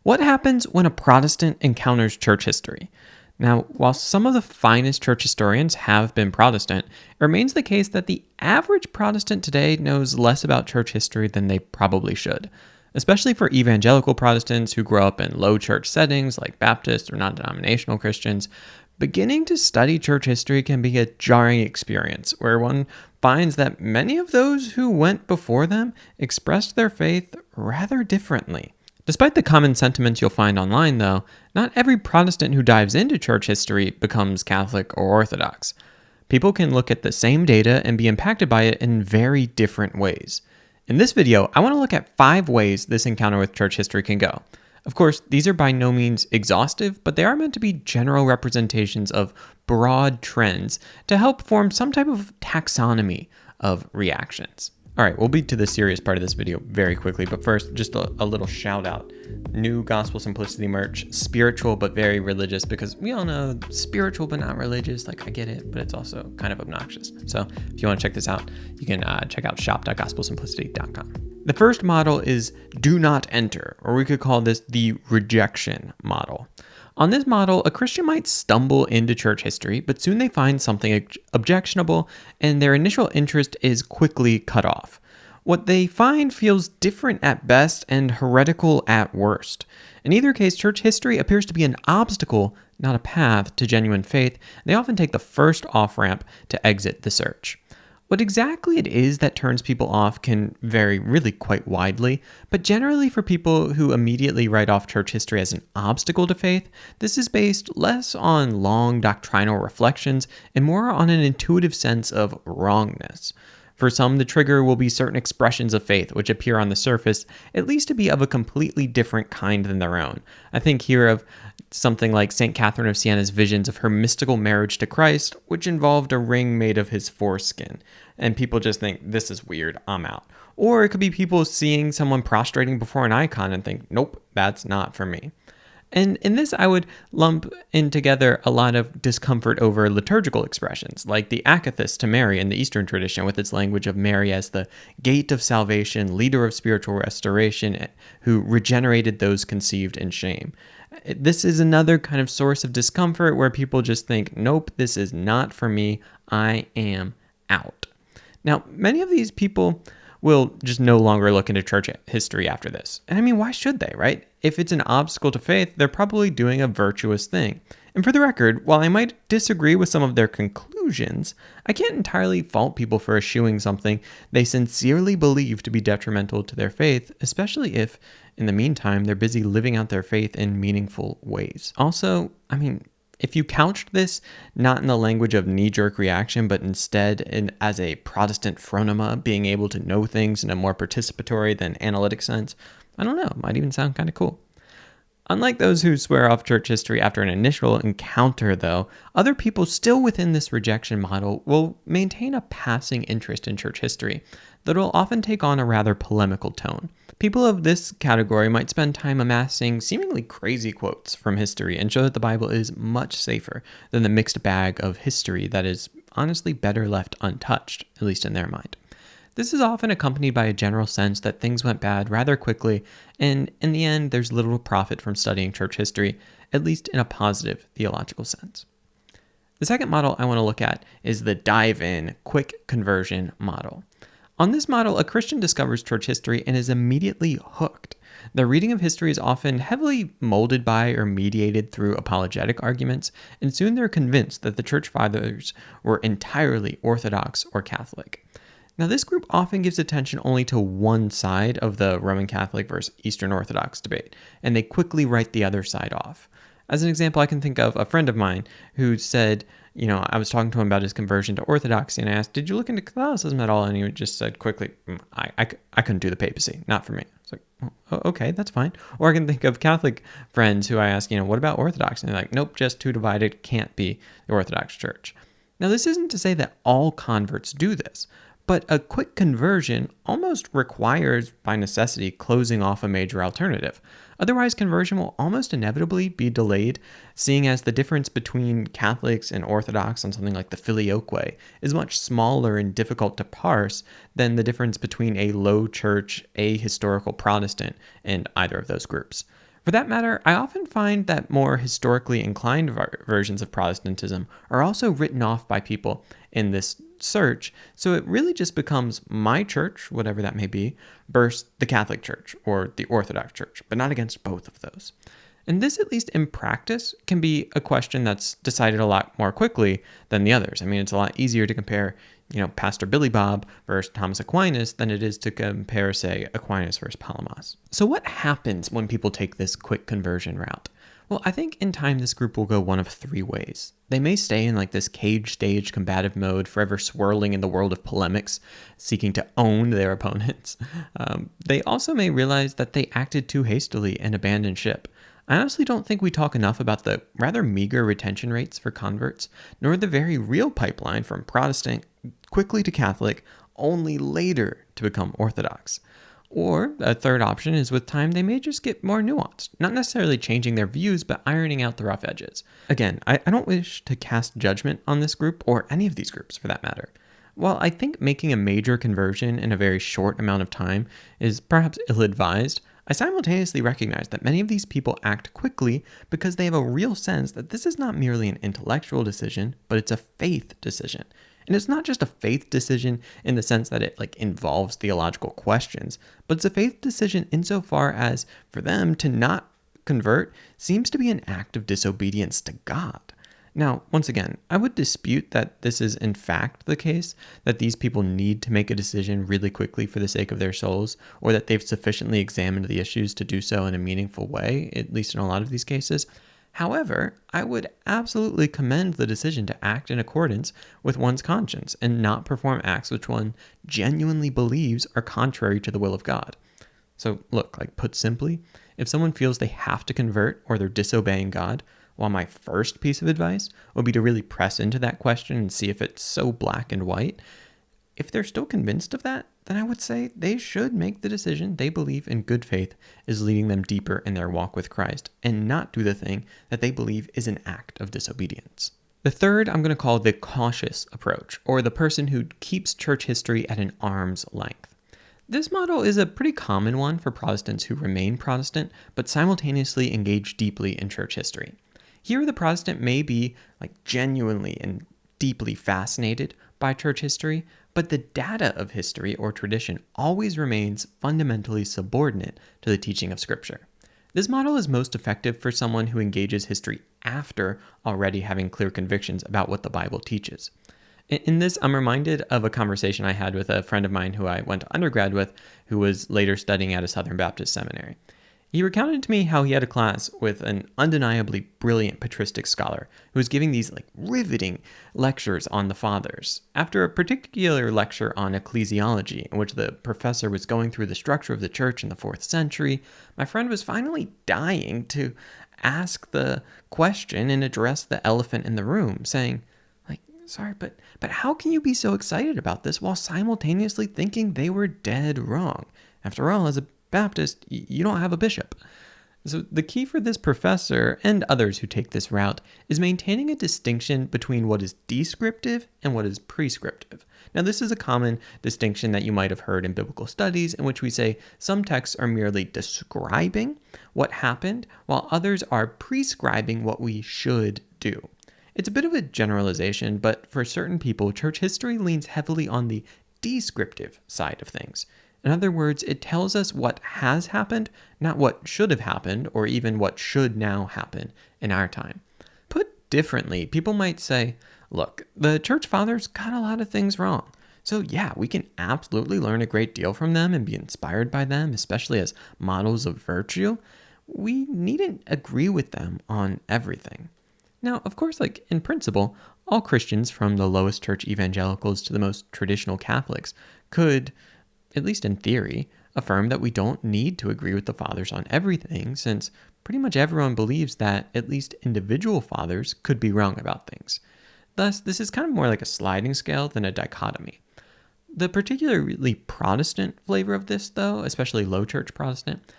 What happens when a Protestant encounters church history? Now, while some of the finest church historians have been Protestant, it remains the case that the average Protestant today knows less about church history than they probably should, especially for evangelical Protestants who grow up in low church settings like Baptist or non-denominational Christians. Beginning to study church history can be a jarring experience where one finds that many of those who went before them expressed their faith rather differently. Despite the common sentiments you'll find online, though, not every Protestant who dives into church history becomes Catholic or Orthodox. People can look at the same data and be impacted by it in very different ways. In this video, I want to look at 5 ways this encounter with church history can go. Of course, these are by no means exhaustive, but they are meant to be general representations of broad trends to help form some type of taxonomy of reactions. All right, we'll be to the serious part of this video very quickly, but first, just a little shout out. New Gospel Simplicity merch, spiritual but very religious, because we all know spiritual but not religious. Like, I get it, but it's also kind of obnoxious. So if you want to check this out, you can check out shop.gospelsimplicity.com. The first model is do not enter, or we could call this the rejection model. On this model, a Christian might stumble into church history, but soon they find something objectionable, and their initial interest is quickly cut off. What they find feels different at best and heretical at worst. In either case, church history appears to be an obstacle, not a path, to genuine faith. They often take the first off-ramp to exit the search. What exactly it is that turns people off can vary really quite widely, but generally for people who immediately write off church history as an obstacle to faith, this is based less on long doctrinal reflections and more on an intuitive sense of wrongness. For some, the trigger will be certain expressions of faith which appear on the surface at least to be of a completely different kind than their own. I think here of something like St. Catherine of Siena's visions of her mystical marriage to Christ, which involved a ring made of his foreskin. And people just think, this is weird, I'm out. Or it could be people seeing someone prostrating before an icon and think, nope, that's not for me. And in this, I would lump in together a lot of discomfort over liturgical expressions, like the akathist to Mary in the Eastern tradition with its language of Mary as the gate of salvation, leader of spiritual restoration, who regenerated those conceived in shame. This is another kind of source of discomfort where people just think, nope, this is not for me, I am out. Now, many of these people will just no longer look into church history after this. And I mean, why should they, right? If it's an obstacle to faith, they're probably doing a virtuous thing. And for the record, while I might disagree with some of their conclusions, I can't entirely fault people for eschewing something they sincerely believe to be detrimental to their faith, especially if, in the meantime, they're busy living out their faith in meaningful ways. Also, I mean, if you couched this not in the language of knee-jerk reaction, but instead as a Protestant phronema, being able to know things in a more participatory than analytic sense, I don't know, it might even sound kind of cool. Unlike those who swear off church history after an initial encounter, though, other people still within this rejection model will maintain a passing interest in church history that will often take on a rather polemical tone. People of this category might spend time amassing seemingly crazy quotes from history and show that the Bible is much safer than the mixed bag of history that is honestly better left untouched, at least in their mind. This is often accompanied by a general sense that things went bad rather quickly, and in the end, there's little profit from studying church history, at least in a positive theological sense. The second model I want to look at is the dive-in, quick conversion model. On this model, a Christian discovers church history and is immediately hooked. The reading of history is often heavily molded by or mediated through apologetic arguments, and soon they're convinced that the church fathers were entirely Orthodox or Catholic. Now, this group often gives attention only to one side of the Roman Catholic versus Eastern Orthodox debate, and they quickly write the other side off. As an example, I can think of a friend of mine who said, I was talking to him about his conversion to Orthodoxy, and I asked, did you look into Catholicism at all? And he just said quickly, I couldn't do the papacy, not for me. It's like, oh, okay, that's fine. Or I can think of Catholic friends who I ask, what about Orthodox? And they're like, nope, just too divided, can't be the Orthodox Church. Now, this isn't to say that all converts do this, but a quick conversion almost requires, by necessity, closing off a major alternative. Otherwise, conversion will almost inevitably be delayed, seeing as the difference between Catholics and Orthodox on something like the Filioque is much smaller and difficult to parse than the difference between a low church, ahistorical Protestant, and either of those groups. For that matter, I often find that more historically inclined versions of Protestantism are also written off by people in this search, so it really just becomes my church, whatever that may be, versus the Catholic Church or the Orthodox Church, but not against both of those. And this, at least in practice, can be a question that's decided a lot more quickly than the others. I mean, it's a lot easier to compare, Pastor Billy Bob versus Thomas Aquinas than it is to compare, say, Aquinas versus Palamas. So what happens when people take this quick conversion route? Well, I think in time this group will go one of three ways. They may stay in like this cage stage combative mode, forever swirling in the world of polemics, seeking to own their opponents. They also may realize that they acted too hastily and abandoned ship. I honestly don't think we talk enough about the rather meager retention rates for converts, nor the very real pipeline from Protestant quickly to Catholic, only later to become Orthodox. Or a third option is with time they may just get more nuanced, not necessarily changing their views, but ironing out the rough edges. Again, I don't wish to cast judgment on this group, or any of these groups for that matter. While I think making a major conversion in a very short amount of time is perhaps ill-advised, I simultaneously recognize that many of these people act quickly because they have a real sense that this is not merely an intellectual decision, but it's a faith decision. And it's not just a faith decision in the sense that it involves theological questions, but it's a faith decision insofar as for them to not convert seems to be an act of disobedience to God. Now, once again, I would dispute that this is in fact the case, that these people need to make a decision really quickly for the sake of their souls, or that they've sufficiently examined the issues to do so in a meaningful way, at least in a lot of these cases. However, I would absolutely commend the decision to act in accordance with one's conscience and not perform acts which one genuinely believes are contrary to the will of God. So look, put simply, if someone feels they have to convert or they're disobeying God, while my first piece of advice would be to really press into that question and see if it's so black and white, if they're still convinced of that, then I would say they should make the decision they believe in good faith is leading them deeper in their walk with Christ, and not do the thing that they believe is an act of disobedience. The third I'm going to call the cautious approach, or the person who keeps church history at an arm's length. This model is a pretty common one for Protestants who remain Protestant, but simultaneously engage deeply in church history. Here, the Protestant may be genuinely and deeply fascinated by church history, but the data of history or tradition always remains fundamentally subordinate to the teaching of Scripture. This model is most effective for someone who engages history after already having clear convictions about what the Bible teaches. In this, I'm reminded of a conversation I had with a friend of mine who I went to undergrad with, who was later studying at a Southern Baptist seminary. He recounted to me how he had a class with an undeniably brilliant patristic scholar who was giving these riveting lectures on the fathers. After a particular lecture on ecclesiology, in which the professor was going through the structure of the church in the 4th century, my friend was finally dying to ask the question and address the elephant in the room, saying, sorry, but how can you be so excited about this while simultaneously thinking they were dead wrong? After all, as a Baptist, you don't have a bishop. So the key for this professor and others who take this route is maintaining a distinction between what is descriptive and what is prescriptive. Now, this is a common distinction that you might have heard in biblical studies, in which we say some texts are merely describing what happened, while others are prescribing what we should do. It's a bit of a generalization, but for certain people, church history leans heavily on the descriptive side of things. In other words, it tells us what has happened, not what should have happened, or even what should now happen in our time. Put differently, people might say, look, the church fathers got a lot of things wrong. So yeah, we can absolutely learn a great deal from them and be inspired by them, especially as models of virtue. We needn't agree with them on everything. Now, of course, in principle, all Christians from the lowest church evangelicals to the most traditional Catholics could, at least in theory, affirm that we don't need to agree with the fathers on everything, since pretty much everyone believes that at least individual fathers could be wrong about things. Thus, this is kind of more like a sliding scale than a dichotomy. The particularly Protestant flavor of this, though, especially low church Protestant,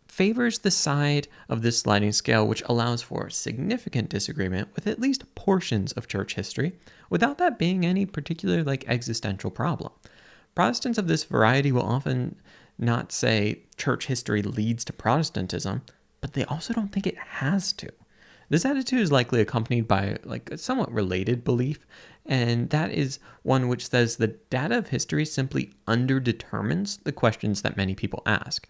favors the side of this sliding scale which allows for significant disagreement with at least portions of church history, without that being any particular existential problem. Protestants of this variety will often not say church history leads to Protestantism, but they also don't think it has to. This attitude is likely accompanied by a somewhat related belief, and that is one which says the data of history simply underdetermines the questions that many people ask.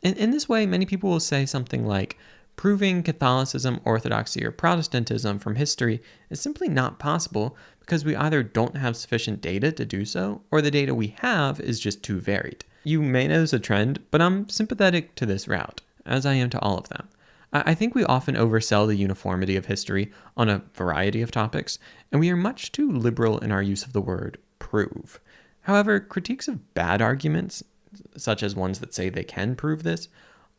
In this way, many people will say something like, proving Catholicism, Orthodoxy, or Protestantism from history is simply not possible because we either don't have sufficient data to do so, or the data we have is just too varied. You may notice a trend, but I'm sympathetic to this route, as I am to all of them. I think we often oversell the uniformity of history on a variety of topics, and we are much too liberal in our use of the word prove. However, critiques of bad arguments, such as ones that say they can prove this,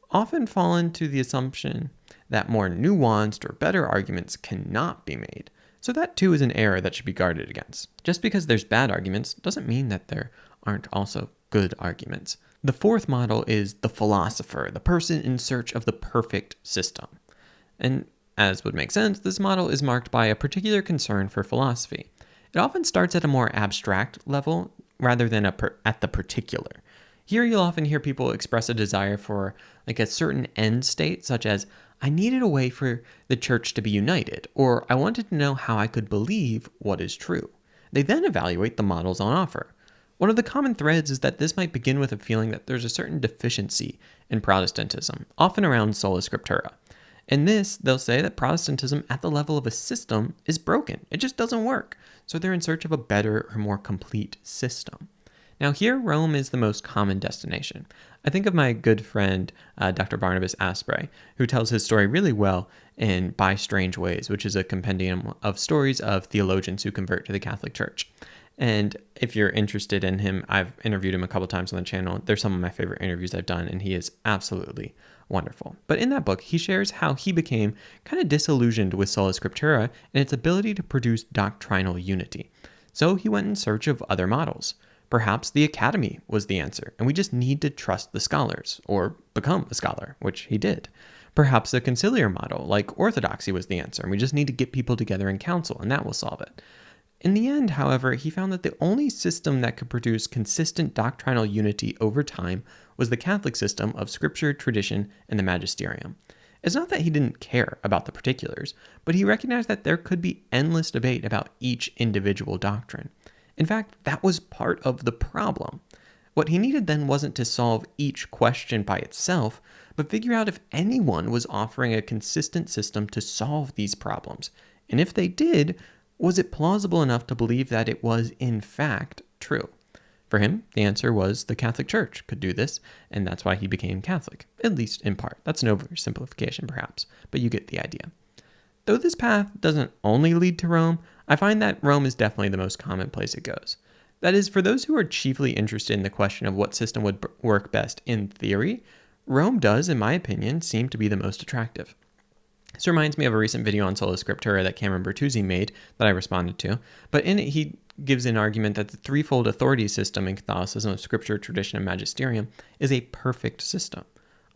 often fall into the assumption that more nuanced or better arguments cannot be made. So that too is an error that should be guarded against. Just because there's bad arguments doesn't mean that there aren't also good arguments. The fourth model is the philosopher, the person in search of the perfect system. And as would make sense, this model is marked by a particular concern for philosophy. It often starts at a more abstract level rather than at the particular. Here you'll often hear people express a desire for a certain end state, such as, I needed a way for the church to be united, or I wanted to know how I could believe what is true. They then evaluate the models on offer. One of the common threads is that this might begin with a feeling that there's a certain deficiency in Protestantism, often around sola scriptura. In this, they'll say that Protestantism at the level of a system is broken. It just doesn't work. So they're in search of a better or more complete system. Now here, Rome is the most common destination. I think of my good friend, Dr. Barnabas Asprey, who tells his story really well in By Strange Ways, which is a compendium of stories of theologians who convert to the Catholic Church. And if you're interested in him, I've interviewed him a couple times on the channel. They're some of my favorite interviews I've done, and he is absolutely wonderful. But in that book, he shares how he became kind of disillusioned with sola scriptura and its ability to produce doctrinal unity. So he went in search of other models. Perhaps the academy was the answer, and we just need to trust the scholars, or become a scholar, which he did. Perhaps a conciliar model, like orthodoxy, was the answer, and we just need to get people together in council, and that will solve it. In the end, however, he found that the only system that could produce consistent doctrinal unity over time was the Catholic system of scripture, tradition, and the magisterium. It's not that he didn't care about the particulars, but he recognized that there could be endless debate about each individual doctrine. In fact, that was part of the problem. What he needed then wasn't to solve each question by itself, but figure out if anyone was offering a consistent system to solve these problems. And if they did, was it plausible enough to believe that it was, in fact, true? For him, the answer was the Catholic Church could do this, and that's why he became Catholic, at least in part. That's an oversimplification, perhaps, but you get the idea. Though this path doesn't only lead to Rome, I find that Rome is definitely the most common place it goes. That is, for those who are chiefly interested in the question of what system would work best in theory, Rome does, in my opinion, seem to be the most attractive. This reminds me of a recent video on Sola Scriptura that Cameron Bertuzzi made that I responded to, but in it he gives an argument that the threefold authority system in Catholicism of scripture, tradition, and magisterium is a perfect system.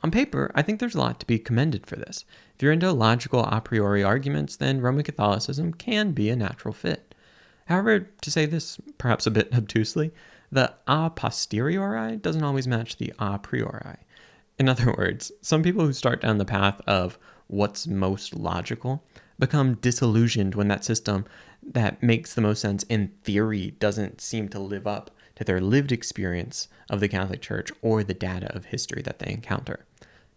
On paper, I think there's a lot to be commended for this. If you're into logical a priori arguments, then Roman Catholicism can be a natural fit. However, to say this perhaps a bit obtusely, the a posteriori doesn't always match the a priori. In other words, some people who start down the path of what's most logical become disillusioned when that system that makes the most sense in theory doesn't seem to live up to their lived experience of the Catholic Church or the data of history that they encounter.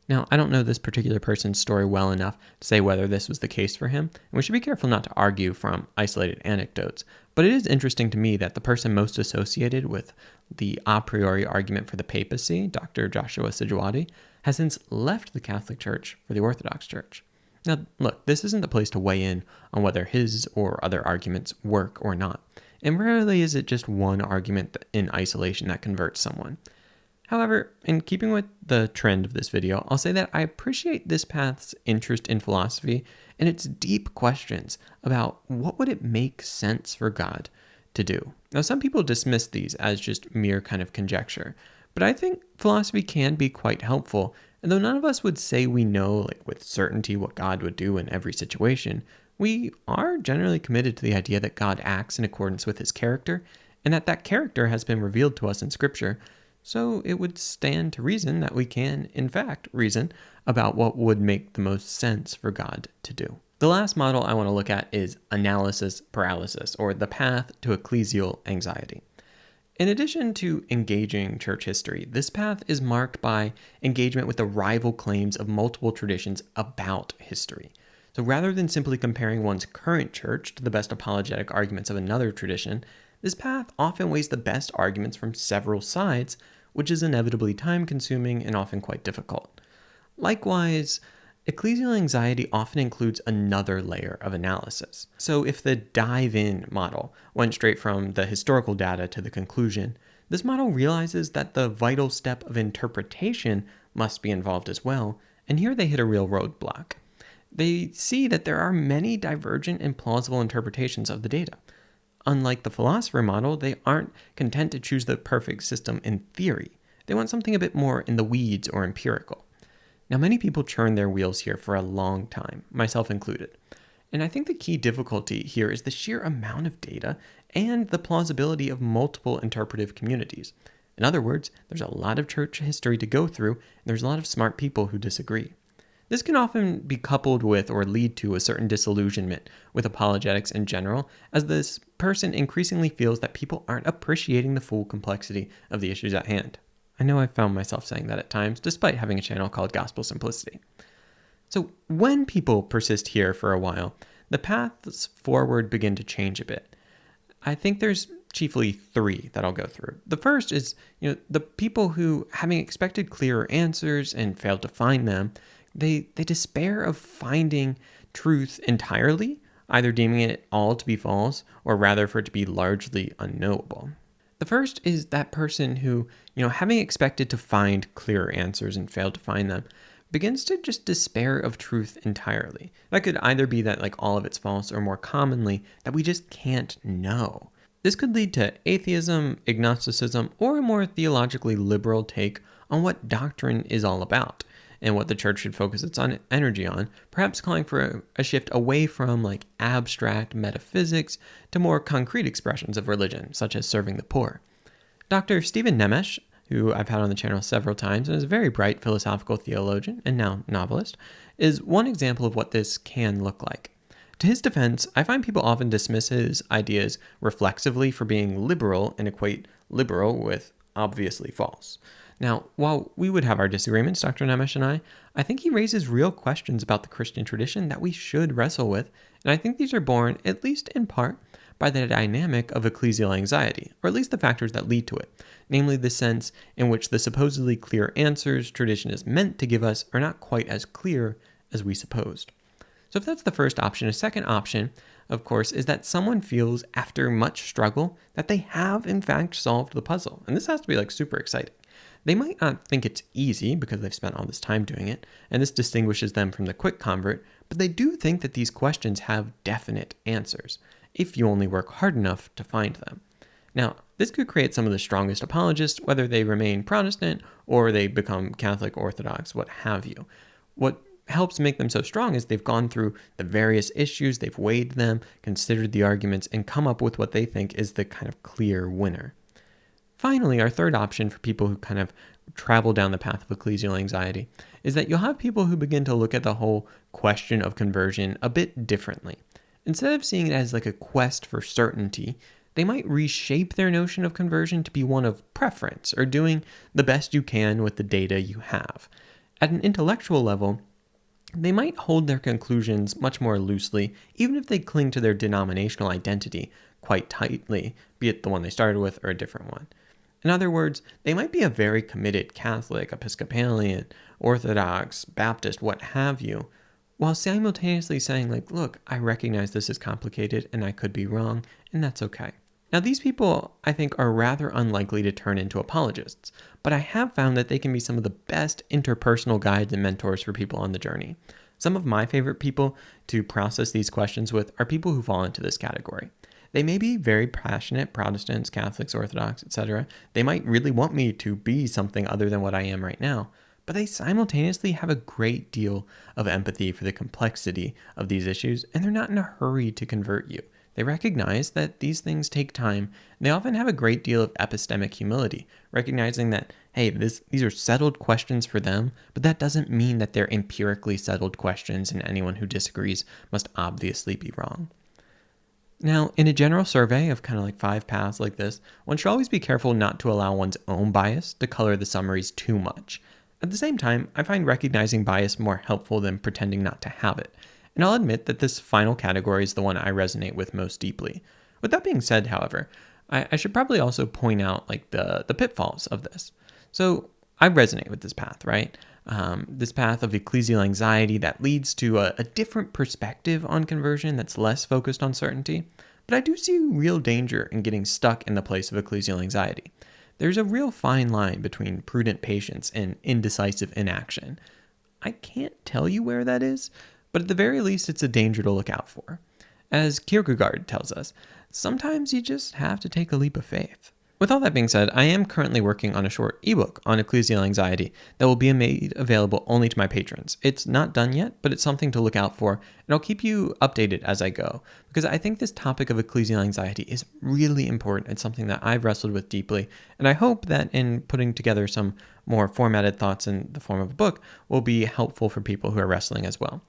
Now, I don't know this particular person's story well enough to say whether this was the case for him, and we should be careful not to argue from isolated anecdotes, but it is interesting to me that the person most associated with the a priori argument for the papacy, Dr. Joshua Sijuwadi, has since left the Catholic Church for the Orthodox Church. Now, look, this isn't the place to weigh in on whether his or other arguments work or not, and rarely is it just one argument in isolation that converts someone. However, in keeping with the trend of this video, I'll say that I appreciate this path's interest in philosophy and its deep questions about what would it make sense for God to do. Now, some people dismiss these as just mere kind of conjecture, but I think philosophy can be quite helpful, and though none of us would say we know with certainty what God would do in every situation, we are generally committed to the idea that God acts in accordance with his character, and that character has been revealed to us in Scripture. So it would stand to reason that we can, in fact, reason about what would make the most sense for God to do. The last model I want to look at is analysis paralysis, or the path to ecclesial anxiety. In addition to engaging church history, this path is marked by engagement with the rival claims of multiple traditions about history. So rather than simply comparing one's current church to the best apologetic arguments of another tradition, this path often weighs the best arguments from several sides, which is inevitably time-consuming and often quite difficult. Likewise, ecclesial anxiety often includes another layer of analysis. So if the dive-in model went straight from the historical data to the conclusion, this model realizes that the vital step of interpretation must be involved as well, and here they hit a real roadblock. They see that there are many divergent and plausible interpretations of the data. Unlike the philosopher model, they aren't content to choose the perfect system in theory. They want something a bit more in the weeds or empirical. Now, many people churn their wheels here for a long time, myself included. And I think the key difficulty here is the sheer amount of data and the plausibility of multiple interpretive communities. In other words, there's a lot of church history to go through, and there's a lot of smart people who disagree. This can often be coupled with or lead to a certain disillusionment with apologetics in general, as this person increasingly feels that people aren't appreciating the full complexity of the issues at hand. I know I've found myself saying that at times, despite having a channel called Gospel Simplicity. So when people persist here for a while, the paths forward begin to change a bit. I think there's chiefly three that I'll go through. The first is, the people who, having expected clearer answers and failed to find them, they despair of finding truth entirely, either deeming it all to be false, or rather for it to be largely unknowable. The first is that person who, having expected to find clearer answers and failed to find them, begins to just despair of truth entirely. That could either be that all of it's false, or more commonly, that we just can't know. This could lead to atheism, agnosticism, or a more theologically liberal take on what doctrine is all about, and what the church should focus its energy on, perhaps calling for a shift away from abstract metaphysics to more concrete expressions of religion, such as serving the poor. Dr. Stephen Nemesh, who I've had on the channel several times and is a very bright philosophical theologian and now novelist, is one example of what this can look like. To his defense, I find people often dismiss his ideas reflexively for being liberal and equate liberal with obviously false. Now, while we would have our disagreements, Dr. Nemesh and I think he raises real questions about the Christian tradition that we should wrestle with, and I think these are born, at least in part, by the dynamic of ecclesial anxiety, or at least the factors that lead to it, namely the sense in which the supposedly clear answers tradition is meant to give us are not quite as clear as we supposed. So if that's the first option, a second option, of course, is that someone feels, after much struggle, that they have in fact solved the puzzle, and this has to be super exciting. They might not think it's easy because they've spent all this time doing it, and this distinguishes them from the quick convert, but they do think that these questions have definite answers, if you only work hard enough to find them. Now, this could create some of the strongest apologists, whether they remain Protestant or they become Catholic, Orthodox, what have you. What helps make them so strong is they've gone through the various issues, they've weighed them, considered the arguments, and come up with what they think is the kind of clear winner. Finally, our third option for people who kind of travel down the path of ecclesial anxiety is that you'll have people who begin to look at the whole question of conversion a bit differently. Instead of seeing it as a quest for certainty, they might reshape their notion of conversion to be one of preference, or doing the best you can with the data you have. At an intellectual level, they might hold their conclusions much more loosely, even if they cling to their denominational identity quite tightly, be it the one they started with or a different one. In other words, they might be a very committed Catholic, Episcopalian, Orthodox, Baptist, what have you, while simultaneously saying look, I recognize this is complicated and I could be wrong, and that's okay. Now, these people, I think, are rather unlikely to turn into apologists, but I have found that they can be some of the best interpersonal guides and mentors for people on the journey. Some of my favorite people to process these questions with are people who fall into this category. They may be very passionate Protestants, Catholics, Orthodox, etc. They might really want me to be something other than what I am right now, but they simultaneously have a great deal of empathy for the complexity of these issues, and they're not in a hurry to convert you. They recognize that these things take time, and they often have a great deal of epistemic humility, recognizing that, hey, these are settled questions for them, but that doesn't mean that they're empirically settled questions, and anyone who disagrees must obviously be wrong. Now, in a general survey of kind of like 5 paths like this, one should always be careful not to allow one's own bias to color the summaries too much. At the same time, I find recognizing bias more helpful than pretending not to have it. And I'll admit that this final category is the one I resonate with most deeply. With that being said, however, I should probably also point out like the pitfalls of this. So I resonate with this path, right? This path of ecclesial anxiety that leads to a different perspective on conversion that's less focused on certainty. But I do see real danger in getting stuck in the place of ecclesial anxiety. There's a real fine line between prudent patience and indecisive inaction. I can't tell you where that is, but at the very least, it's a danger to look out for. As Kierkegaard tells us, sometimes you just have to take a leap of faith. With all that being said, I am currently working on a short ebook on ecclesial anxiety that will be made available only to my patrons. It's not done yet, but it's something to look out for, and I'll keep you updated as I go, because I think this topic of ecclesial anxiety is really important. It's something that I've wrestled with deeply, and I hope that in putting together some more formatted thoughts in the form of a book will be helpful for people who are wrestling as well.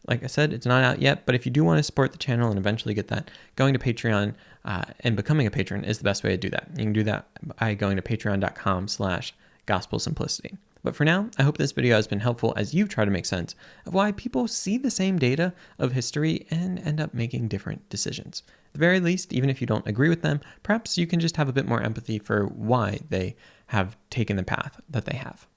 Like I said, it's not out yet, but if you do want to support the channel and eventually get that, going to Patreon and becoming a patron is the best way to do that. You can do that by going to patreon.com/gospelsimplicity. But for now, I hope this video has been helpful as you try to make sense of why people see the same data of history and end up making different decisions. At the very least, even if you don't agree with them, perhaps you can just have a bit more empathy for why they have taken the path that they have.